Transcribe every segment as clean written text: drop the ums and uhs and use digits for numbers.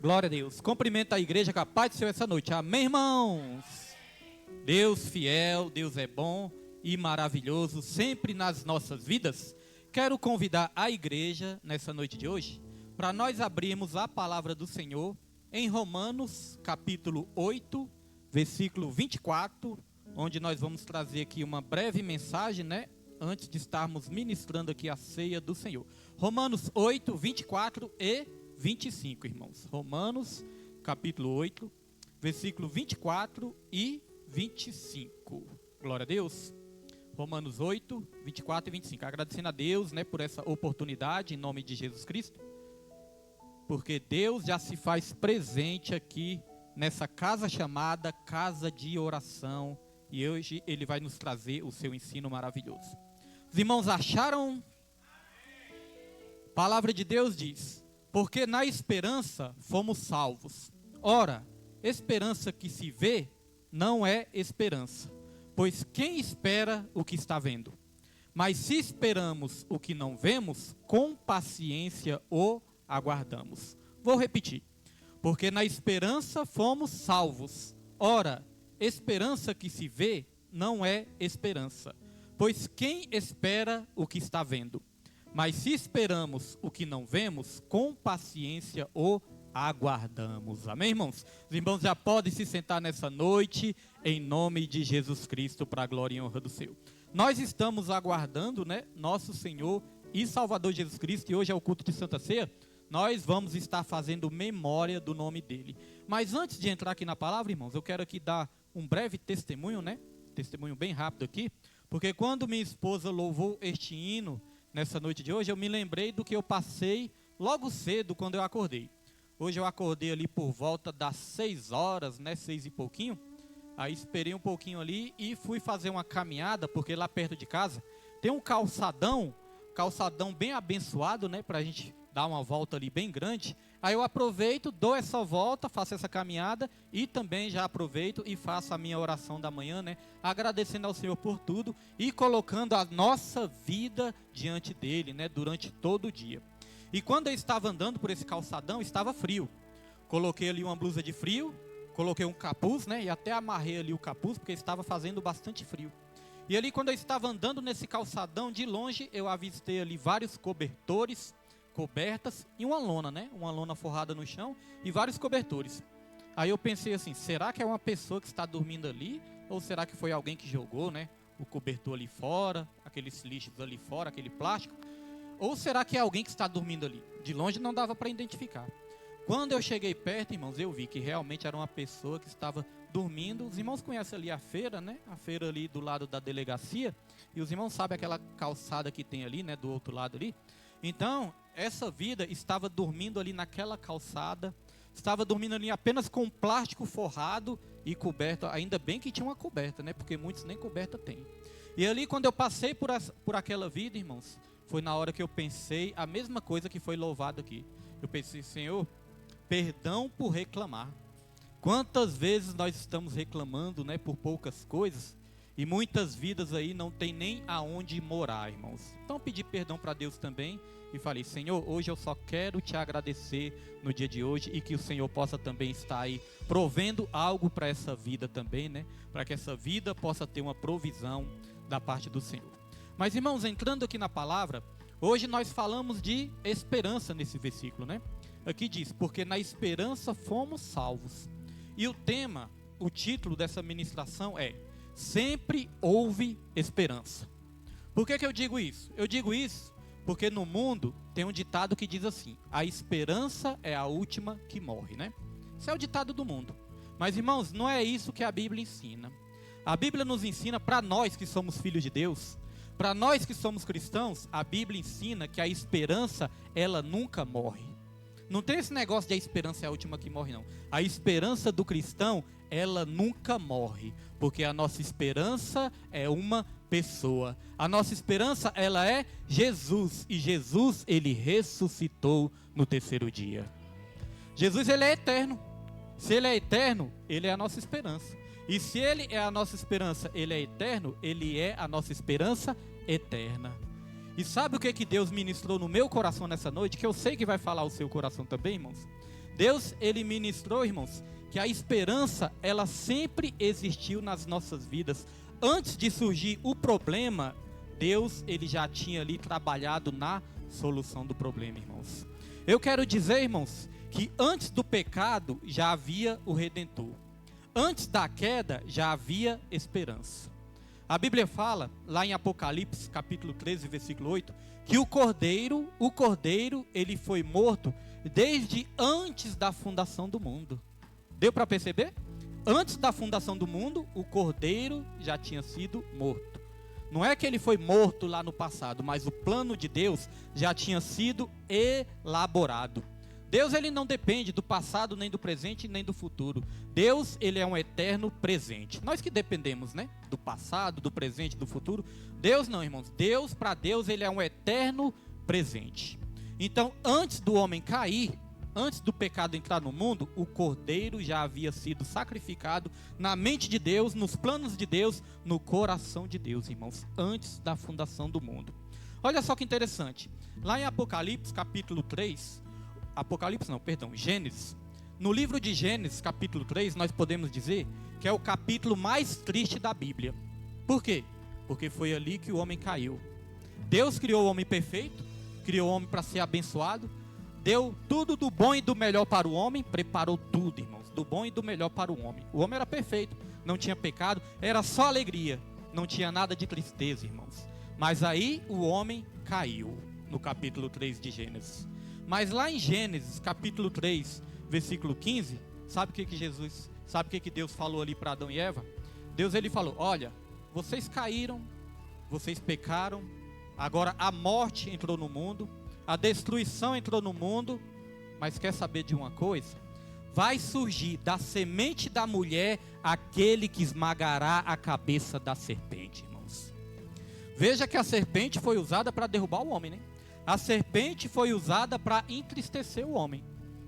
Glória a Deus. Cumprimento a igreja com a paz do Senhor essa noite. Amém, irmãos? Deus fiel, Deus é bom e maravilhoso sempre nas nossas vidas. Quero convidar a igreja nessa noite de hoje para nós abrirmos a palavra do Senhor em Romanos capítulo 8, versículo 24, onde nós vamos trazer aqui uma breve mensagem, antes de estarmos ministrando aqui a ceia do Senhor. Romanos 8, 24 e 25, irmãos. Romanos, capítulo 8, versículo 24 e 25. Glória a Deus. Romanos 8, 24 e 25. Agradecendo a Deus, por essa oportunidade, em nome de Jesus Cristo. Porque Deus já se faz presente aqui nessa casa chamada Casa de Oração. E hoje Ele vai nos trazer o seu ensino maravilhoso. Os irmãos acharam? A palavra de Deus diz: porque na esperança fomos salvos. Ora, esperança que se vê não é esperança, pois quem espera o que está vendo? Mas se esperamos o que não vemos, com paciência o aguardamos. Vou repetir. Porque na esperança fomos salvos. Ora, esperança que se vê não é esperança, pois quem espera o que está vendo? Mas se esperamos o que não vemos, com paciência o aguardamos. Amém, irmãos? Os irmãos já podem se sentar nessa noite, em nome de Jesus Cristo, para a glória e honra do Senhor. Nós estamos aguardando, nosso Senhor e Salvador Jesus Cristo, e hoje é o culto de Santa Ceia. Nós vamos estar fazendo memória do nome dele. Mas antes de entrar aqui na palavra, irmãos, eu quero aqui dar um breve testemunho, testemunho bem rápido aqui, porque quando minha esposa louvou este hino, nessa noite de hoje, eu me lembrei do que eu passei logo cedo quando eu acordei. Hoje eu acordei ali por volta das 6 horas, 6 e pouquinho. Aí esperei um pouquinho ali e fui fazer uma caminhada, porque lá perto de casa tem um calçadão bem abençoado, para a gente dar uma volta ali bem grande. Aí eu aproveito, dou essa volta, faço essa caminhada e também já aproveito e faço a minha oração da manhã, agradecendo ao Senhor por tudo e colocando a nossa vida diante dele, durante todo o dia. E quando eu estava andando por esse calçadão, estava frio. Coloquei ali uma blusa de frio, coloquei um capuz, e até amarrei ali o capuz, porque estava fazendo bastante frio. E ali quando eu estava andando nesse calçadão, de longe eu avistei ali vários cobertores, cobertas e uma lona, uma lona forrada no chão e vários cobertores. Aí eu pensei assim, será que é uma pessoa que está dormindo ali? Ou será que foi alguém que jogou, o cobertor ali fora, aqueles lixos ali fora, aquele plástico? Ou será que é alguém que está dormindo ali? De longe não dava para identificar. Quando eu cheguei perto, irmãos, eu vi que realmente era uma pessoa que estava dormindo. Os irmãos conhecem ali a feira, a feira ali do lado da delegacia. E os irmãos sabem aquela calçada que tem ali, do outro lado ali. Então, essa vida estava dormindo ali naquela calçada, estava dormindo ali apenas com plástico forrado e coberto. Ainda bem que tinha uma coberta, porque muitos nem coberta têm. E ali quando eu passei por aquela vida, irmãos, foi na hora que eu pensei a mesma coisa que foi louvado aqui. Eu pensei, Senhor, perdão por reclamar. Quantas vezes nós estamos reclamando, por poucas coisas, e muitas vidas aí não tem nem aonde morar, irmãos. Então pedi perdão para Deus também e falei, Senhor, hoje eu só quero te agradecer no dia de hoje e que o Senhor possa também estar aí provendo algo para essa vida também, para que essa vida possa ter uma provisão da parte do Senhor. Mas, irmãos, entrando aqui na palavra, hoje nós falamos de esperança nesse versículo, Aqui diz, porque na esperança fomos salvos. E o título dessa ministração é sempre houve esperança. Por que eu digo isso? Eu digo isso porque no mundo tem um ditado que diz assim, a esperança é a última que morre, Isso é o ditado do mundo. Mas, irmãos, não é isso que a Bíblia ensina. A Bíblia nos ensina, para nós que somos filhos de Deus, para nós que somos cristãos, a Bíblia ensina que a esperança, ela nunca morre. Não tem esse negócio de a esperança é a última que morre, não. A esperança do cristão, ela nunca morre. Porque a nossa esperança é uma pessoa. A nossa esperança, ela é Jesus. E Jesus, ele ressuscitou no terceiro dia. Jesus, ele é eterno. Se ele é eterno, ele é a nossa esperança. E se ele é a nossa esperança, ele é eterno, ele é a nossa esperança eterna. E sabe o que Deus ministrou no meu coração nessa noite? Que eu sei que vai falar o seu coração também, irmãos. Deus, ele ministrou, irmãos, que a esperança, ela sempre existiu nas nossas vidas. Antes de surgir o problema, Deus, ele já tinha ali trabalhado na solução do problema, irmãos. Eu quero dizer, irmãos, que antes do pecado já havia o Redentor. Antes da queda já havia esperança. A Bíblia fala, lá em Apocalipse, capítulo 13, versículo 8, que o cordeiro, ele foi morto desde antes da fundação do mundo. Deu para perceber? Antes da fundação do mundo, o cordeiro já tinha sido morto. Não é que ele foi morto lá no passado, mas o plano de Deus já tinha sido elaborado. Deus, ele não depende do passado, nem do presente, nem do futuro. Deus, ele é um eterno presente. Nós que dependemos, né? Do passado, do presente, do futuro. Deus não, irmãos. Para Deus, ele é um eterno presente. Então, antes do homem cair, antes do pecado entrar no mundo, o cordeiro já havia sido sacrificado na mente de Deus, nos planos de Deus, no coração de Deus, irmãos, antes da fundação do mundo. Olha só que interessante. Lá em Apocalipse, capítulo 3, Gênesis. No livro de Gênesis, capítulo 3, nós podemos dizer que é o capítulo mais triste da Bíblia. Por quê? Porque foi ali que o homem caiu. Deus criou o homem perfeito, criou o homem para ser abençoado, deu tudo do bom e do melhor para o homem, preparou tudo, irmãos, do bom e do melhor para o homem. O homem era perfeito, não tinha pecado, era só alegria, não tinha nada de tristeza, irmãos. Mas aí o homem caiu, no capítulo 3 de Gênesis. Mas lá em Gênesis, capítulo 3, versículo 15, sabe o que Deus falou ali para Adão e Eva? Deus, ele falou, olha, vocês caíram, vocês pecaram, agora a morte entrou no mundo, a destruição entrou no mundo, mas quer saber de uma coisa? Vai surgir da semente da mulher aquele que esmagará a cabeça da serpente, irmãos. Veja que a serpente foi usada para derrubar o homem, né? A serpente foi usada para entristecer o homem.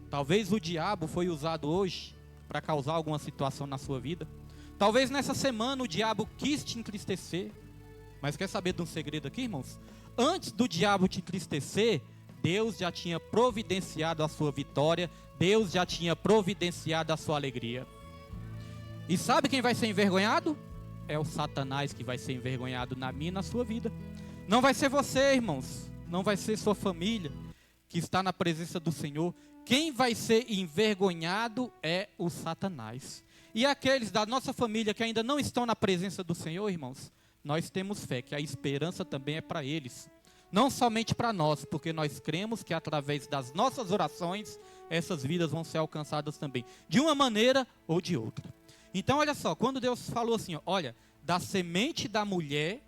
Talvez o diabo foi usado hoje para causar alguma situação na sua vida. Talvez nessa semana o diabo quis te entristecer. Mas quer saber de um segredo aqui, irmãos? Antes do diabo te entristecer, Deus já tinha providenciado a sua vitória, Deus já tinha providenciado a sua alegria. E sabe quem vai ser envergonhado? É o Satanás que vai ser envergonhado na minha e na sua vida. Não vai ser você, irmãos, não vai ser sua família que está na presença do Senhor. Quem vai ser envergonhado é o Satanás. E aqueles da nossa família que ainda não estão na presença do Senhor, irmãos, nós temos fé que a esperança também é para eles. Não somente para nós, porque nós cremos que através das nossas orações, essas vidas vão ser alcançadas também, de uma maneira ou de outra. Então olha só, quando Deus falou assim, olha, da semente da mulher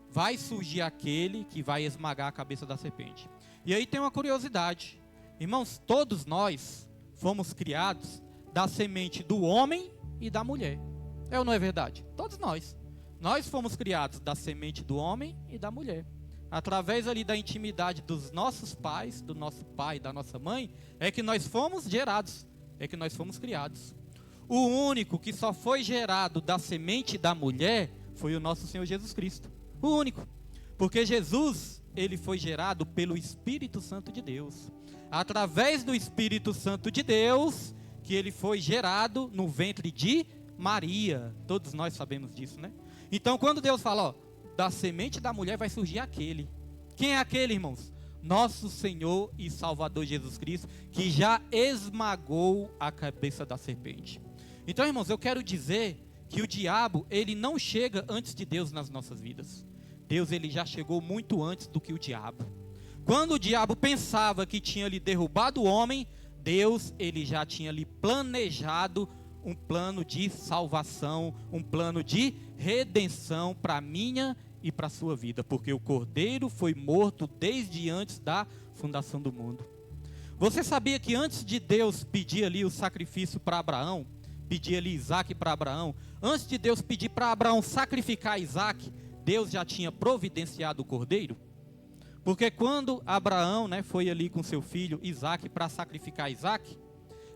vai surgir aquele que vai esmagar a cabeça da serpente. E aí tem uma curiosidade. Irmãos, todos nós fomos criados da semente do homem e da mulher. É ou não é verdade? Todos nós. Nós fomos criados da semente do homem e da mulher. Através ali da intimidade dos nossos pais, do nosso pai, da nossa mãe, é que nós fomos gerados, é que nós fomos criados. O único que só foi gerado da semente da mulher foi o nosso Senhor Jesus Cristo. O único. Porque Jesus, ele foi gerado pelo Espírito Santo de Deus. Através do Espírito Santo de Deus, que ele foi gerado no ventre de Maria. Todos nós sabemos disso, né? Então, quando Deus fala, ó, da semente da mulher vai surgir aquele. Quem é aquele, irmãos? Nosso Senhor e Salvador Jesus Cristo, que já esmagou a cabeça da serpente. Então, irmãos, eu quero dizer que o diabo, ele não chega antes de Deus nas nossas vidas. Deus, ele já chegou muito antes do que o diabo. Quando o diabo pensava que tinha lhe derrubado o homem, Deus, ele já tinha lhe planejado um plano de salvação, um plano de redenção para a minha e para a sua vida, porque o cordeiro foi morto desde antes da fundação do mundo. Você sabia que antes de Deus pedir ali o sacrifício para Abraão, pedir ali Isaac para Abraão, antes de Deus pedir para Abraão sacrificar Isaac, Deus já tinha providenciado o cordeiro? Porque quando Abraão, né, foi ali com seu filho Isaac para sacrificar Isaac,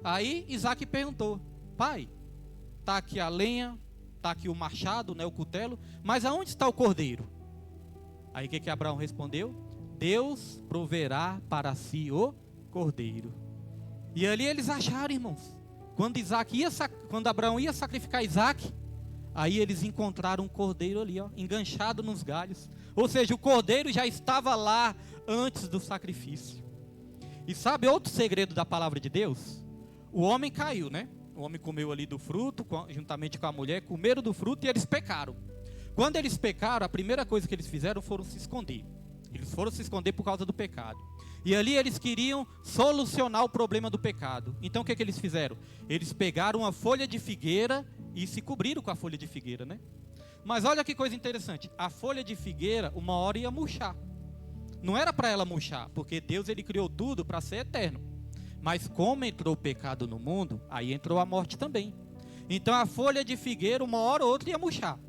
aí Isaac perguntou, pai, está aqui a lenha, está aqui o machado, né, o cutelo, mas aonde está o cordeiro? Aí o que Abraão respondeu? Deus proverá para si o cordeiro. E ali eles acharam, irmãos, quando Abraão ia sacrificar Isaac, aí eles encontraram um cordeiro ali, ó, enganchado nos galhos. Ou seja, o cordeiro já estava lá antes do sacrifício. E sabe outro segredo da palavra de Deus? O homem caiu, né? O homem comeu ali do fruto, juntamente com a mulher, comeram do fruto e eles pecaram. Quando eles pecaram, a primeira coisa que eles fizeram foram se esconder. Eles foram se esconder por causa do pecado. E ali eles queriam solucionar o problema do pecado. Então o que eles fizeram? Eles pegaram uma folha de figueira e se cobriram com a folha de figueira, né? Mas olha que coisa interessante. A folha de figueira, uma hora ia murchar. Não era para ela murchar, porque Deus ele criou tudo para ser eterno. Mas como entrou o pecado no mundo, aí entrou a morte também. Então a folha de figueira, uma hora ou outra ia murchar.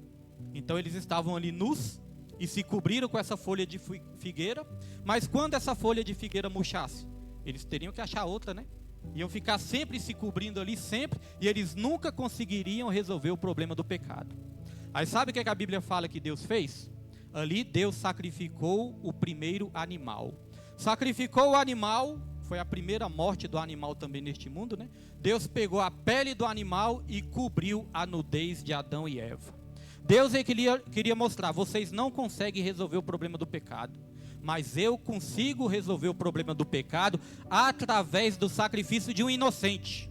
Então eles estavam ali nus e se cobriram com essa folha de figueira. Mas quando essa folha de figueira murchasse, eles teriam que achar outra, né? Iam ficar sempre se cobrindo ali, sempre. E eles nunca conseguiriam resolver o problema do pecado. Aí sabe o que a Bíblia fala que Deus fez? Ali Deus sacrificou o primeiro animal. Sacrificou o animal, foi a primeira morte do animal também neste mundo, né? Deus pegou a pele do animal e cobriu a nudez de Adão e Eva. Deus queria mostrar, vocês não conseguem resolver o problema do pecado, mas eu consigo resolver o problema do pecado através do sacrifício de um inocente.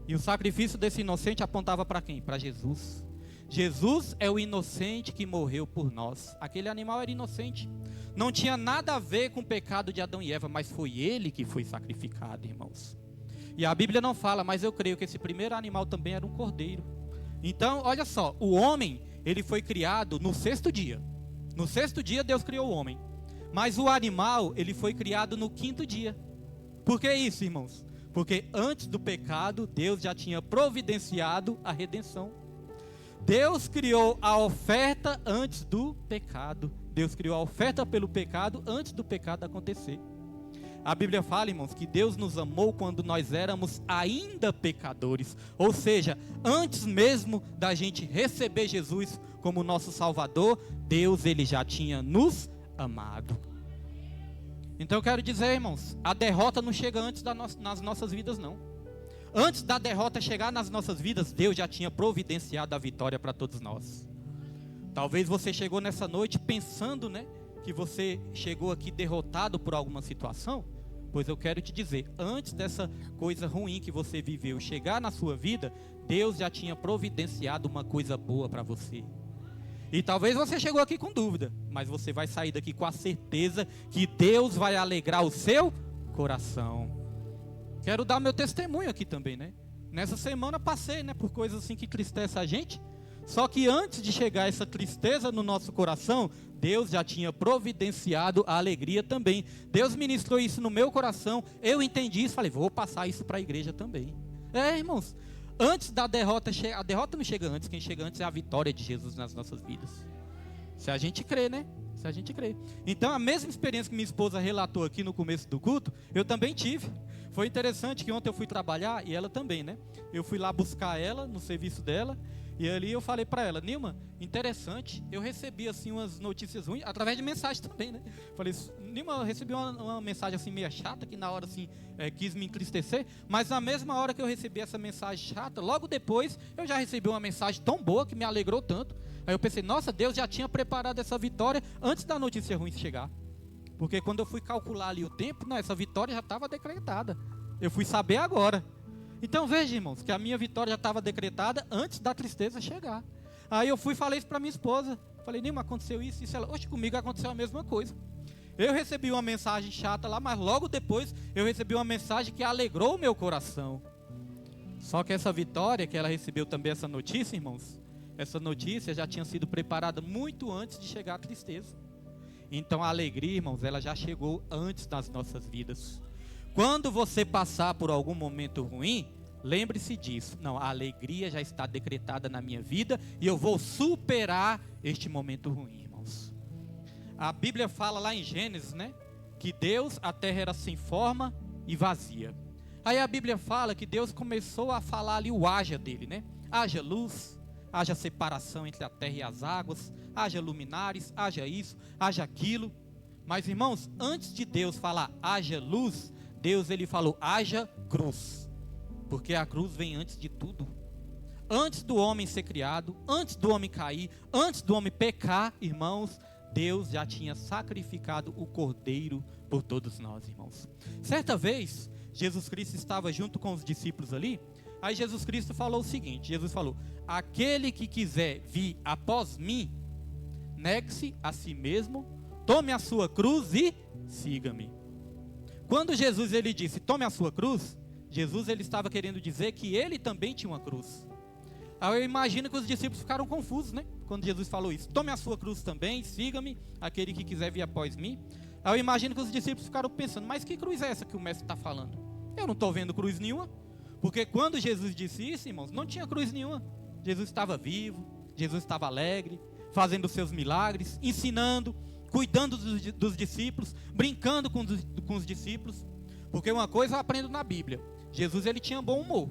E o sacrifício desse inocente apontava para quem? Para Jesus. Jesus é o inocente que morreu por nós. Aquele animal era inocente, não tinha nada a ver com o pecado de Adão e Eva, mas foi ele que foi sacrificado, irmãos. E a Bíblia não fala, mas eu creio que esse primeiro animal também era um cordeiro. Então, olha só, o homem, ele foi criado no sexto dia. No sexto dia Deus criou o homem. Mas o animal, ele foi criado no quinto dia. Por que isso, irmãos? Porque antes do pecado, Deus já tinha providenciado a redenção. Deus criou a oferta antes do pecado. Deus criou a oferta pelo pecado antes do pecado acontecer. A Bíblia fala, irmãos, que Deus nos amou quando nós éramos ainda pecadores. Ou seja, antes mesmo da gente receber Jesus como nosso Salvador, Deus ele já tinha nos amado. Então eu quero dizer, irmãos, a derrota não chega antes nas nossas vidas, não. Antes da derrota chegar nas nossas vidas, Deus já tinha providenciado a vitória para todos nós. Talvez você chegou nessa noite pensando, né, que você chegou aqui derrotado por alguma situação. Pois eu quero te dizer, antes dessa coisa ruim que você viveu chegar na sua vida, Deus já tinha providenciado uma coisa boa para você. E talvez você chegou aqui com dúvida, mas você vai sair daqui com a certeza que Deus vai alegrar o seu coração. Quero dar meu testemunho aqui também, né? Nessa semana passei, né, por coisas assim que entristecem a gente. Só que antes de chegar essa tristeza no nosso coração, Deus já tinha providenciado a alegria também. Deus ministrou isso no meu coração, eu entendi isso, falei, vou passar isso para a igreja também. Irmãos, antes da derrota, a derrota não chega antes, quem chega antes é a vitória de Jesus nas nossas vidas. Se a gente crê, né? Se a gente crê. Então a mesma experiência que minha esposa relatou aqui no começo do culto, eu também tive. Foi interessante que ontem eu fui trabalhar e ela também, né? Eu fui lá buscar ela no serviço dela. E ali eu falei para ela, Nilma, interessante, eu recebi assim umas notícias ruins, através de mensagem também, né? Falei, Nilma, eu recebi uma mensagem assim meio chata, que na hora assim quis me entristecer, mas na mesma hora que eu recebi essa mensagem chata, logo depois eu já recebi uma mensagem tão boa que me alegrou tanto. Aí eu pensei, nossa, Deus já tinha preparado essa vitória antes da notícia ruim chegar. Porque quando eu fui calcular ali o tempo, essa vitória já estava decretada. Eu fui saber agora. Então veja, irmãos, que a minha vitória já estava decretada antes da tristeza chegar. Aí eu fui e falei isso para minha esposa. Falei, Nilma, aconteceu isso, isso. Ela, oxe, comigo aconteceu a mesma coisa. Eu recebi uma mensagem chata lá, mas logo depois eu recebi uma mensagem que alegrou o meu coração. Só que essa vitória, que ela recebeu também essa notícia, irmãos, essa notícia já tinha sido preparada muito antes de chegar a tristeza. Então a alegria, irmãos, ela já chegou antes das nossas vidas. Quando você passar por algum momento ruim, lembre-se disso. Não, a alegria já está decretada na minha vida e eu vou superar este momento ruim, irmãos. A Bíblia fala lá em Gênesis, né? Que Deus, a terra era sem forma e vazia. Aí a Bíblia fala que Deus começou a falar ali o haja dele, né? Haja luz, haja separação entre a terra e as águas, haja luminares, haja isso, haja aquilo. Mas, irmãos, antes de Deus falar haja luz, Deus ele falou, haja cruz. Porque a cruz vem antes de tudo. Antes do homem ser criado, antes do homem cair, antes do homem pecar, irmãos, Deus já tinha sacrificado o cordeiro por todos nós, irmãos. Certa vez, Jesus Cristo estava junto com os discípulos ali. Aí Jesus Cristo falou o seguinte, Jesus falou, aquele que quiser vir após mim, negue-se a si mesmo, tome a sua cruz e siga-me. Quando Jesus ele disse, tome a sua cruz, Jesus ele estava querendo dizer que ele também tinha uma cruz. Aí eu imagino que os discípulos ficaram confusos, né? Quando Jesus falou isso, tome a sua cruz também, siga-me, aquele que quiser vir após mim. Aí eu imagino que os discípulos ficaram pensando, mas que cruz é essa que o mestre está falando? Eu não estou vendo cruz nenhuma. Porque quando Jesus disse isso, irmãos, não tinha cruz nenhuma. Jesus estava vivo, Jesus estava alegre, fazendo seus milagres, ensinando, cuidando dos discípulos, brincando com os discípulos. Porque uma coisa eu aprendo na Bíblia, Jesus ele tinha bom humor.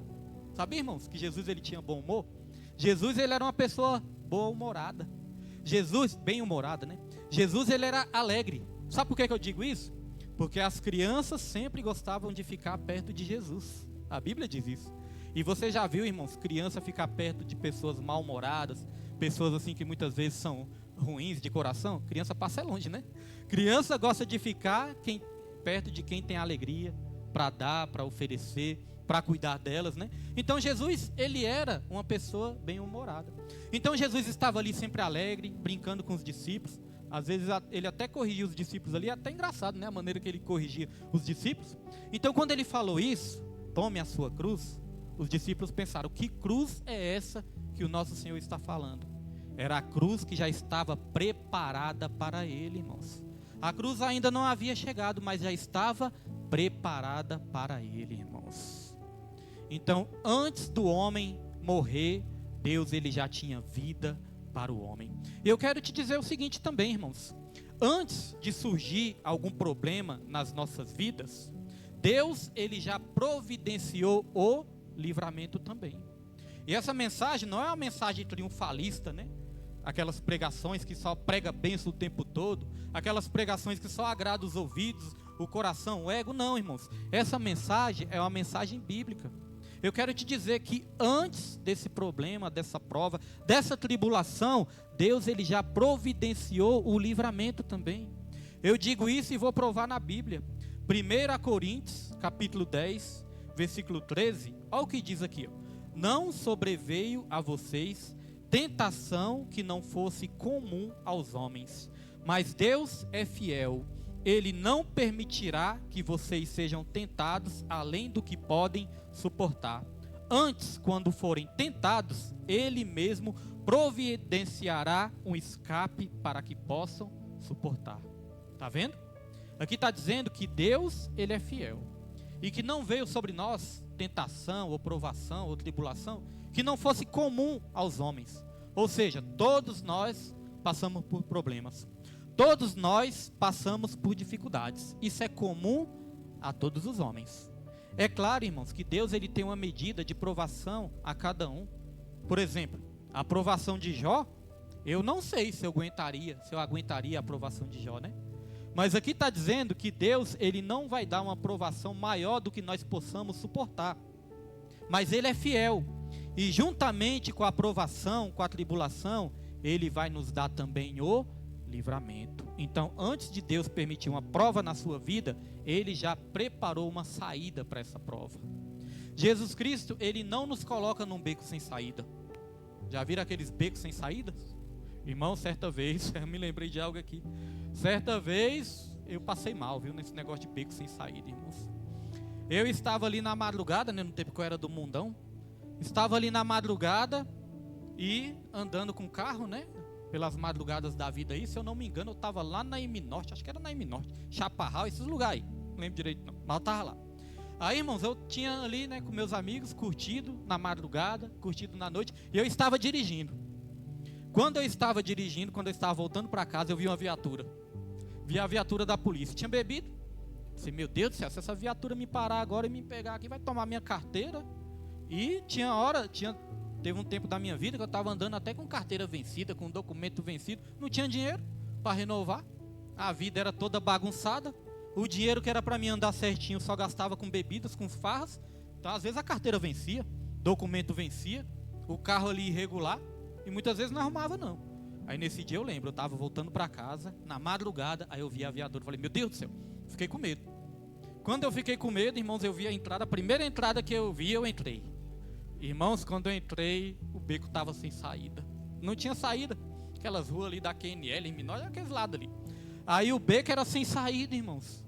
Sabe, irmãos, que Jesus ele tinha bom humor? Jesus ele era uma pessoa boa-humorada. Jesus, bem-humorada, né? Jesus ele era alegre. Sabe por que eu digo isso? Porque as crianças sempre gostavam de ficar perto de Jesus. A Bíblia diz isso. E você já viu, irmãos, criança ficar perto de pessoas mal-humoradas, pessoas assim que muitas vezes são ruins de coração? Criança passa longe, né? Criança gosta de ficar perto de quem tem alegria, para dar, para oferecer, para cuidar delas, né? Então Jesus, ele era uma pessoa bem-humorada. Então Jesus estava ali sempre alegre, brincando com os discípulos. Às vezes ele até corrigia os discípulos ali, até engraçado, né? A maneira que ele corrigia os discípulos. Então quando ele falou isso, tome a sua cruz, os discípulos pensaram, que cruz é essa que o nosso Senhor está falando? Era a cruz que já estava preparada para ele, irmãos. A cruz ainda não havia chegado, mas já estava preparada para ele, irmãos. Então, antes do homem morrer, Deus ele já tinha vida para o homem. E eu quero te dizer o seguinte também, irmãos. Antes de surgir algum problema nas nossas vidas, Deus ele já providenciou o livramento também. E essa mensagem não é uma mensagem triunfalista, né? Aquelas pregações que só prega bênção o tempo todo, aquelas pregações que só agradam os ouvidos, o coração, o ego. Não, irmãos. Essa mensagem é uma mensagem bíblica. Eu quero te dizer que antes desse problema, dessa prova, dessa tribulação, Deus ele já providenciou o livramento também. Eu digo isso e vou provar na Bíblia. 1 Coríntios, capítulo 10, versículo 13, olha o que diz aqui. Não sobreveio a vocês tentação que não fosse comum aos homens, mas Deus é fiel. Ele não permitirá que vocês sejam tentados além do que podem suportar. Antes, quando forem tentados, Ele mesmo providenciará um escape para que possam suportar. Está vendo? Aqui está dizendo que Deus, Ele é fiel. E que não veio sobre nós tentação, ou provação, ou tribulação, que não fosse comum aos homens. Ou seja, todos nós passamos por problemas. Todos nós passamos por dificuldades. Isso é comum a todos os homens. É claro, irmãos, que Deus ele tem uma medida de provação a cada um. Por exemplo, a provação de Jó, eu não sei se eu aguentaria a provação de Jó, né? Mas aqui está dizendo que Deus ele não vai dar uma provação maior do que nós possamos suportar. Mas Ele é fiel. E juntamente com a provação, com a tribulação, Ele vai nos dar também o livramento. Então, antes de Deus permitir uma prova na sua vida, Ele já preparou uma saída para essa prova. Jesus Cristo, Ele não nos coloca num beco sem saída. Já viram aqueles becos sem saída? Irmão, certa vez, eu me lembrei de algo aqui. Certa vez, eu passei mal, viu, nesse negócio de beco sem saída, irmãos. Eu estava ali na madrugada, né, no tempo que eu era do mundão. Estava ali na madrugada e andando com o carro, né? Pelas madrugadas da vida aí, se eu não me engano, eu estava lá na M Norte, acho que era na M Norte, Chaparral, esses lugares aí, não lembro direito não, mas eu estava lá. Aí, irmãos, eu tinha ali, né, com meus amigos, curtido na madrugada, curtido na noite, e eu estava dirigindo. Quando eu estava dirigindo, quando eu estava voltando para casa, eu vi uma viatura. Vi a viatura da polícia, tinha bebido. Disse, meu Deus do céu, se essa viatura me parar agora e me pegar aqui, vai tomar minha carteira. E teve um tempo da minha vida que eu estava andando até com carteira vencida, com documento vencido, não tinha dinheiro para renovar, a vida era toda bagunçada, O dinheiro que era para mim andar certinho só gastava com bebidas, com farras. Então, às vezes a carteira vencia, documento vencia, o carro ali irregular, e muitas vezes não arrumava não. Aí nesse dia eu lembro, eu estava voltando para casa, na madrugada, aí eu vi a viatura, falei, meu Deus do céu, fiquei com medo. Quando eu fiquei com medo, irmãos, eu vi a entrada, a primeira entrada que eu vi, eu entrei. Irmãos, quando eu entrei, o beco estava sem saída. Não tinha saída, aquelas ruas ali da QNL, em Minóia, aqueles lados ali. Aí o beco era sem saída, irmãos.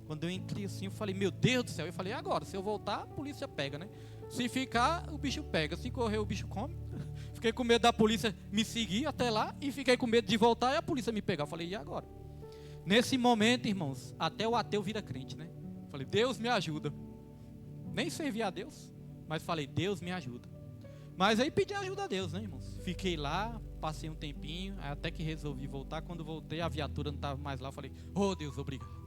Quando eu entrei assim, eu falei, meu Deus do céu. Eu falei, agora, se eu voltar, a polícia pega, né? Se ficar, o bicho pega. Se correr, o bicho come. Fiquei com medo da polícia me seguir até lá. E fiquei com medo de voltar e a polícia me pegar. Eu falei, e agora? Nesse momento, irmãos, até o ateu vira crente, né? Eu falei, Deus me ajuda. Nem servi a Deus, mas falei, Deus me ajuda. Mas aí pedi ajuda a Deus, né, irmãos? Fiquei lá, passei um tempinho, até que resolvi voltar. Quando voltei, a viatura não estava mais lá. Eu falei, oh Deus, obrigado.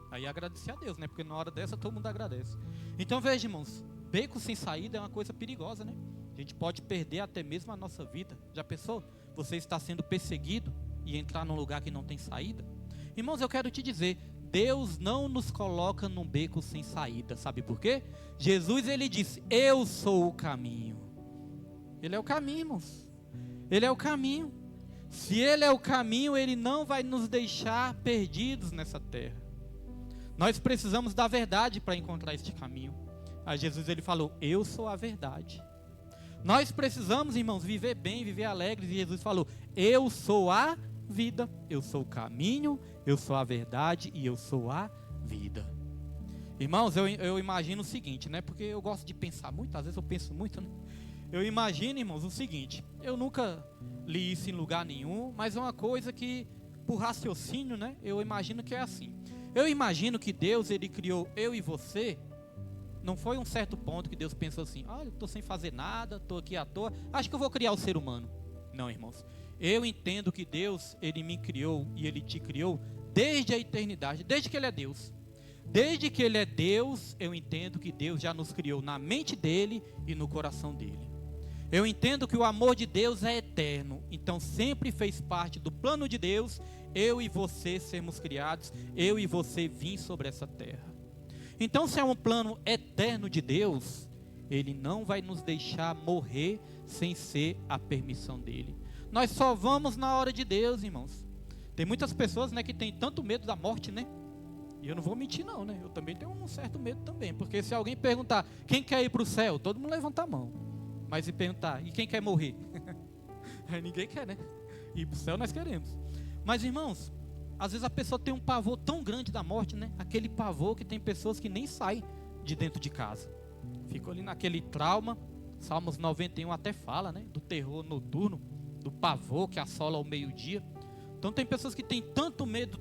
Aí agradeci a Deus, né? Porque na hora dessa todo mundo agradece. Então veja, irmãos, beco sem saída é uma coisa perigosa, né? A gente pode perder até mesmo a nossa vida. Já pensou? Você está sendo perseguido e entrar num lugar que não tem saída? Irmãos, eu quero te dizer, Deus não nos coloca num beco sem saída. Sabe por quê? Jesus, ele disse, eu sou o caminho. Ele é o caminho, irmãos. Ele é o caminho. Se ele é o caminho, ele não vai nos deixar perdidos nessa terra. Nós precisamos da verdade para encontrar este caminho. Aí Jesus, ele falou, eu sou a verdade. Nós precisamos, irmãos, viver bem, viver alegres. E Jesus falou, eu sou a vida, eu sou o caminho, eu sou a verdade e eu sou a vida. Irmãos, eu imagino o seguinte, né? Porque eu gosto de pensar muito, às vezes eu penso muito, né? Eu imagino, irmãos, o seguinte, eu nunca li isso em lugar nenhum, mas é uma coisa que, por raciocínio, né? Eu imagino que é assim. Eu imagino que Deus, ele criou eu e você. Não foi um certo ponto que Deus pensou assim, olha, eu estou sem fazer nada, estou aqui à toa, acho que eu vou criar o ser humano. Não, irmãos. Eu entendo que Deus, ele me criou e ele te criou desde a eternidade, desde que ele é Deus. Desde que ele é Deus, eu entendo que Deus já nos criou na mente dele e no coração dele. Eu entendo que o amor de Deus é eterno, então sempre fez parte do plano de Deus, eu e você sermos criados, eu e você vir sobre essa terra. Então, se é um plano eterno de Deus, ele não vai nos deixar morrer sem ser a permissão dele. Nós só vamos na hora de Deus, irmãos. Tem muitas pessoas, né, que têm tanto medo da morte, né? E eu não vou mentir não, né? Eu também tenho um certo medo também, porque se alguém perguntar, quem quer ir para o céu? Todo mundo levanta a mão. Mas se perguntar, e quem quer morrer? Ninguém quer, né? Ir para o céu nós queremos. Mas, irmãos, às vezes a pessoa tem um pavor tão grande da morte, né? Aquele pavor que tem pessoas que nem saem de dentro de casa. Ficam ali naquele trauma. Salmos 91 até fala, né? Do terror noturno, do pavor que assola ao meio-dia. Então tem pessoas que têm tanto medo,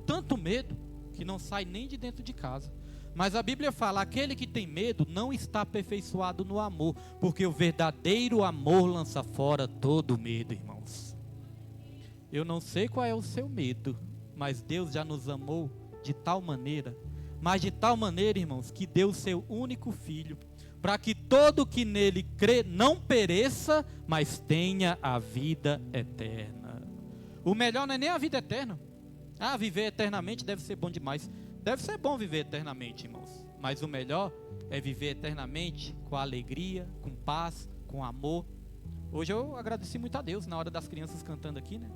que não saem nem de dentro de casa. Mas a Bíblia fala, aquele que tem medo não está aperfeiçoado no amor, porque o verdadeiro amor lança fora todo medo, irmãos. Eu não sei qual é o seu medo, mas Deus já nos amou de tal maneira, mas de tal maneira, irmãos, que deu o seu único filho, para que todo que nele crê não pereça, mas tenha a vida eterna. O melhor não é nem a vida eterna. Ah, viver eternamente deve ser bom demais. Deve ser bom viver eternamente, irmãos. Mas o melhor é viver eternamente com alegria, com paz, com amor. Hoje eu agradeci muito a Deus na hora das crianças cantando aqui, né?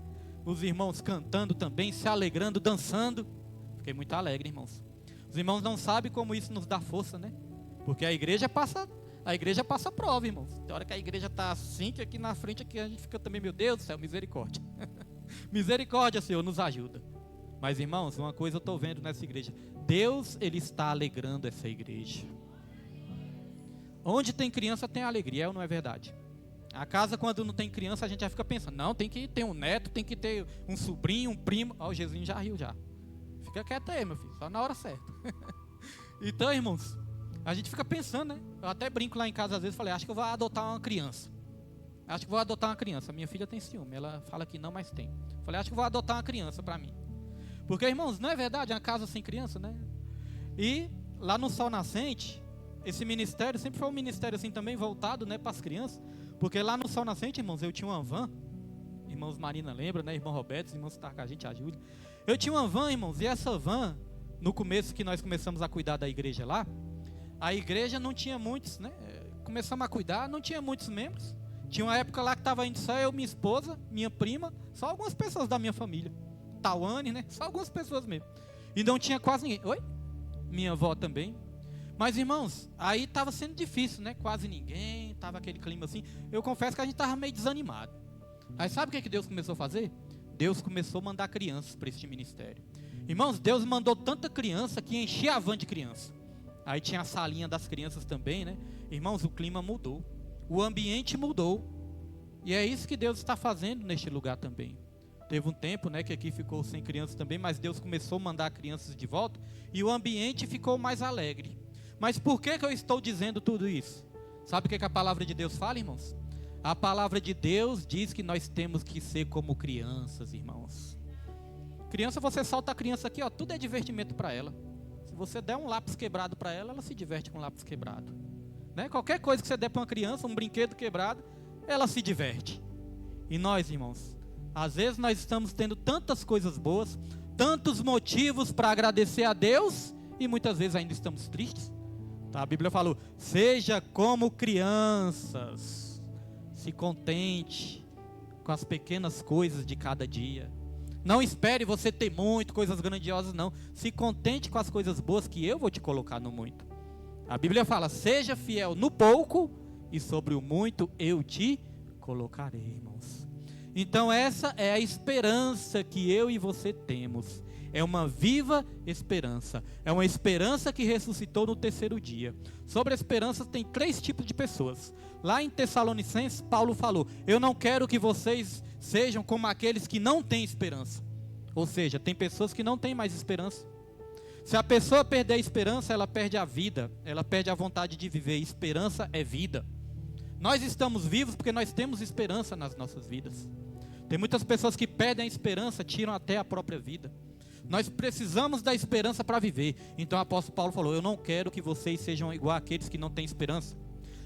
Os irmãos cantando também, se alegrando, dançando. Fiquei muito alegre, irmãos. Os irmãos não sabem como isso nos dá força, né? Porque a igreja passa prova, irmãos. Tem hora que a igreja está assim, que aqui na frente aqui a gente fica também, meu Deus do céu, misericórdia. Misericórdia, Senhor, nos ajuda. Mas, irmãos, uma coisa eu estou vendo nessa igreja. Deus, ele está alegrando essa igreja. Onde tem criança tem alegria, é ou não é verdade? A casa, quando não tem criança, a gente já fica pensando, não, tem que ter um neto, tem que ter um sobrinho, um primo. Ó, o Jesus já riu já. Fica quieto aí, meu filho, só na hora certa. Então, irmãos, a gente fica pensando, né? Eu até brinco lá em casa, às vezes, falei, acho que eu vou adotar uma criança. Acho que vou adotar uma criança. Minha filha tem ciúme, ela fala que não, mas tem. Falei, acho que vou adotar uma criança para mim. Porque, irmãos, não é verdade, é uma casa sem criança, né? E lá no Sol Nascente, esse ministério sempre foi um ministério assim também voltado, né, para as crianças. Porque lá no Sol Nascente, irmãos, eu tinha uma van. Irmãos Marina lembra, né? Irmão Roberto, irmãos que estavam com a gente, a Júlia. Eu tinha uma van, irmãos, e essa van, no começo que nós começamos a cuidar da igreja lá, a igreja não tinha muitos, né? Começamos a cuidar, não tinha muitos membros. Tinha uma época lá que estava indo só eu, minha esposa, minha prima, só algumas pessoas da minha família. Tawane, né? Só algumas pessoas mesmo. E não tinha quase ninguém. Oi? Minha avó também. Mas, irmãos, aí estava sendo difícil, né? Quase ninguém, estava aquele clima assim. Eu confesso que a gente estava meio desanimado. Aí sabe o que Deus começou a fazer? Deus começou a mandar crianças para este ministério. Irmãos, Deus mandou tanta criança que enchia a van de criança. Aí tinha a salinha das crianças também, né? Irmãos, o clima mudou. O ambiente mudou. E é isso que Deus está fazendo neste lugar também. Teve um tempo, né, que aqui ficou sem crianças também, mas Deus começou a mandar crianças de volta e o ambiente ficou mais alegre. Mas por que eu estou dizendo tudo isso? Sabe o que a palavra de Deus fala, irmãos? A palavra de Deus diz que nós temos que ser como crianças, irmãos. Criança, você solta a criança aqui, ó, tudo é divertimento para ela. Se você der um lápis quebrado para ela, ela se diverte com um lápis quebrado. Né? Qualquer coisa que você der para uma criança, um brinquedo quebrado, ela se diverte. E nós, irmãos, às vezes nós estamos tendo tantas coisas boas, tantos motivos para agradecer a Deus, e muitas vezes ainda estamos tristes. Tá? A Bíblia falou, seja como crianças, se contente com as pequenas coisas de cada dia. Não espere você ter muito, coisas grandiosas, não. Se contente com as coisas boas que eu vou te colocar no muito. A Bíblia fala, seja fiel no pouco, e sobre o muito eu te colocarei, irmãos. Então essa é a esperança que eu e você temos. É uma viva esperança. É uma esperança que ressuscitou no terceiro dia. Sobre a esperança tem 3 tipos de pessoas. Lá em Tessalonicenses, Paulo falou, eu não quero que vocês sejam como aqueles que não têm esperança. Ou seja, tem pessoas que não têm mais esperança. Se a pessoa perder a esperança, ela perde a vida. Ela perde a vontade de viver. Esperança é vida. Nós estamos vivos porque nós temos esperança nas nossas vidas. Tem muitas pessoas que perdem a esperança, tiram até a própria vida. Nós precisamos da esperança para viver. Então o apóstolo Paulo falou, eu não quero que vocês sejam igual àqueles que não têm esperança.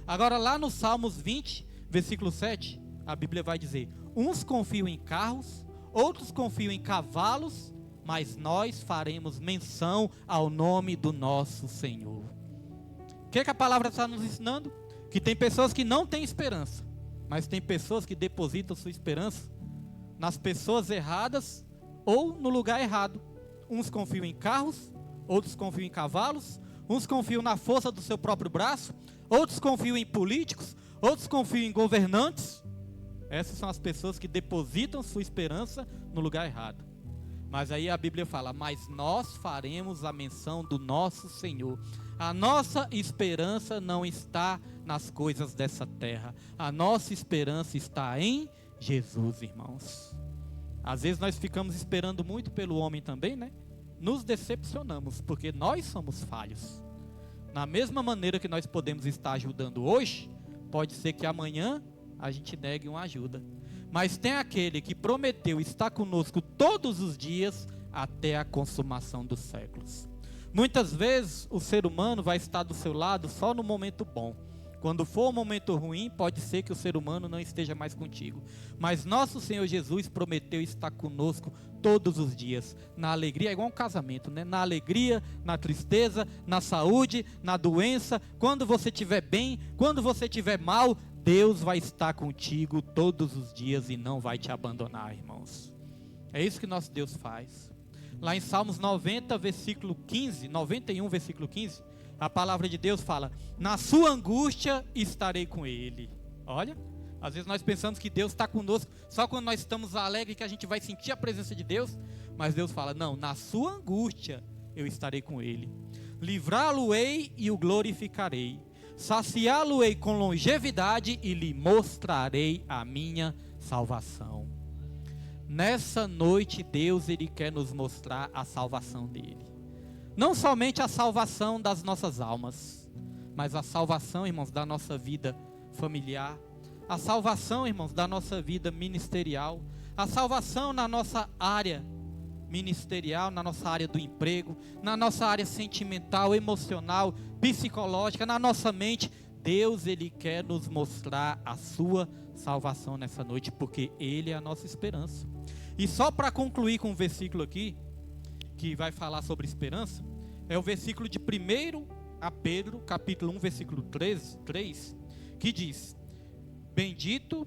Agora lá no Salmos 20, versículo 7, a Bíblia vai dizer, uns confiam em carros, outros confiam em cavalos, mas nós faremos menção ao nome do nosso Senhor. O que a palavra está nos ensinando? Que tem pessoas que não têm esperança, mas tem pessoas que depositam sua esperança nas pessoas erradas ou no lugar errado. Uns confiam em carros, outros confiam em cavalos, uns confiam na força do seu próprio braço, outros confiam em políticos, outros confiam em governantes. Essas são as pessoas que depositam sua esperança no lugar errado. Mas aí a Bíblia fala, mas nós faremos a menção do nosso Senhor. A nossa esperança não está nas coisas dessa terra. A nossa esperança está em Jesus, irmãos. Às vezes nós ficamos esperando muito pelo homem também, né? Nos decepcionamos, porque nós somos falhos. Na mesma maneira que nós podemos estar ajudando hoje, pode ser que amanhã a gente negue uma ajuda. Mas tem aquele que prometeu estar conosco todos os dias até a consumação dos séculos. Muitas vezes o ser humano vai estar do seu lado só no momento bom. Quando for um momento ruim, pode ser que o ser humano não esteja mais contigo. Mas nosso Senhor Jesus prometeu estar conosco todos os dias. Na alegria, é igual um casamento, né? Na alegria, na tristeza, na saúde, na doença. Quando você estiver bem, quando você estiver mal, Deus vai estar contigo todos os dias e não vai te abandonar, irmãos. É isso que nosso Deus faz. Lá em Salmos 90, versículo 15, 91, versículo 15, a palavra de Deus fala, na sua angústia estarei com ele. Olha, às vezes nós pensamos que Deus está conosco só quando nós estamos alegres, que a gente vai sentir a presença de Deus. Mas Deus fala, não, na sua angústia eu estarei com ele. Livrá-lo-ei e o glorificarei. Saciá-lo-ei com longevidade e lhe mostrarei a minha salvação. Nessa noite Deus, Ele quer nos mostrar a salvação dEle. Não somente a salvação das nossas almas, mas a salvação, irmãos, da nossa vida familiar, a salvação, irmãos, da nossa vida ministerial, a salvação na nossa área ministerial, na nossa área do emprego, na nossa área sentimental, emocional, psicológica, na nossa mente. Deus, Ele quer nos mostrar a sua salvação nessa noite, porque Ele é a nossa esperança. E só para concluir com um versículo aqui, que vai falar sobre esperança, é o versículo de 1 a Pedro, capítulo 1, versículo 3, que diz: Bendito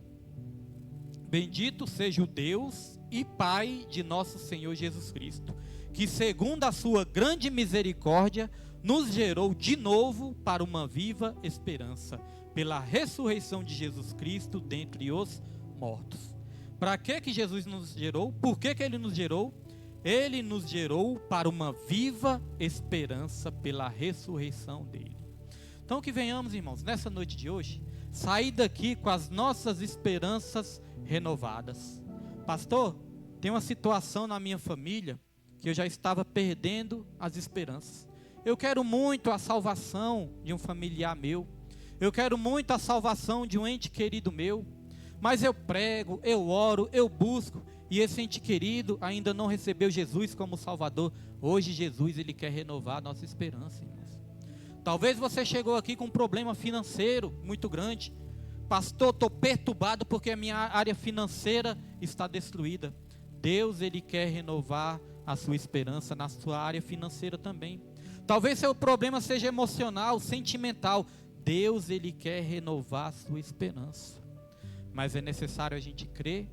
seja o Deus e Pai de nosso Senhor Jesus Cristo, que segundo a sua grande misericórdia, nos gerou de novo para uma viva esperança, pela ressurreição de Jesus Cristo dentre os mortos. Para que Jesus nos gerou? Por que Ele nos gerou? Ele nos gerou para uma viva esperança pela ressurreição dele. Então que venhamos, irmãos, nessa noite de hoje, sair daqui com as nossas esperanças renovadas. Pastor, tem uma situação na minha família que eu já estava perdendo as esperanças. Eu quero muito a salvação de um familiar meu. Eu quero muito a salvação de um ente querido meu. Mas eu prego, eu oro, eu busco, e esse ente querido ainda não recebeu Jesus como Salvador. Hoje Jesus, Ele quer renovar a nossa esperança, irmãos. Talvez você chegou aqui com um problema financeiro muito grande. Pastor, estou perturbado porque a minha área financeira está destruída. Deus, Ele quer renovar a sua esperança na sua área financeira também. Talvez seu problema seja emocional, sentimental. Deus, Ele quer renovar a sua esperança. Mas é necessário a gente crer,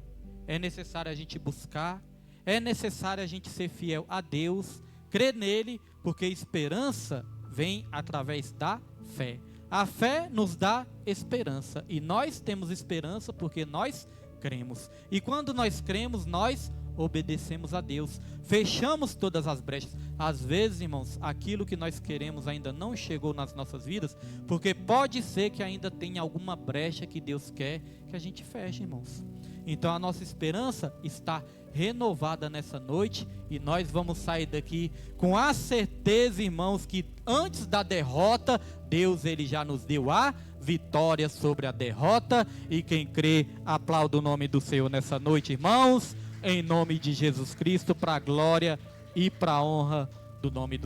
é necessário a gente buscar, é necessário a gente ser fiel a Deus, crer nele, porque esperança vem através da fé. A fé nos dá esperança, e nós temos esperança porque nós cremos. E quando nós cremos, nós obedecemos a Deus, fechamos todas as brechas. Às vezes, irmãos, aquilo que nós queremos ainda não chegou nas nossas vidas, porque pode ser que ainda tenha alguma brecha que Deus quer que a gente feche, irmãos. Então a nossa esperança está renovada nessa noite, e nós vamos sair daqui com a certeza, irmãos, que antes da derrota, Deus, Ele já nos deu a vitória sobre a derrota. E quem crê, aplauda o nome do Senhor nessa noite, irmãos, em nome de Jesus Cristo, para a glória e para a honra do nome do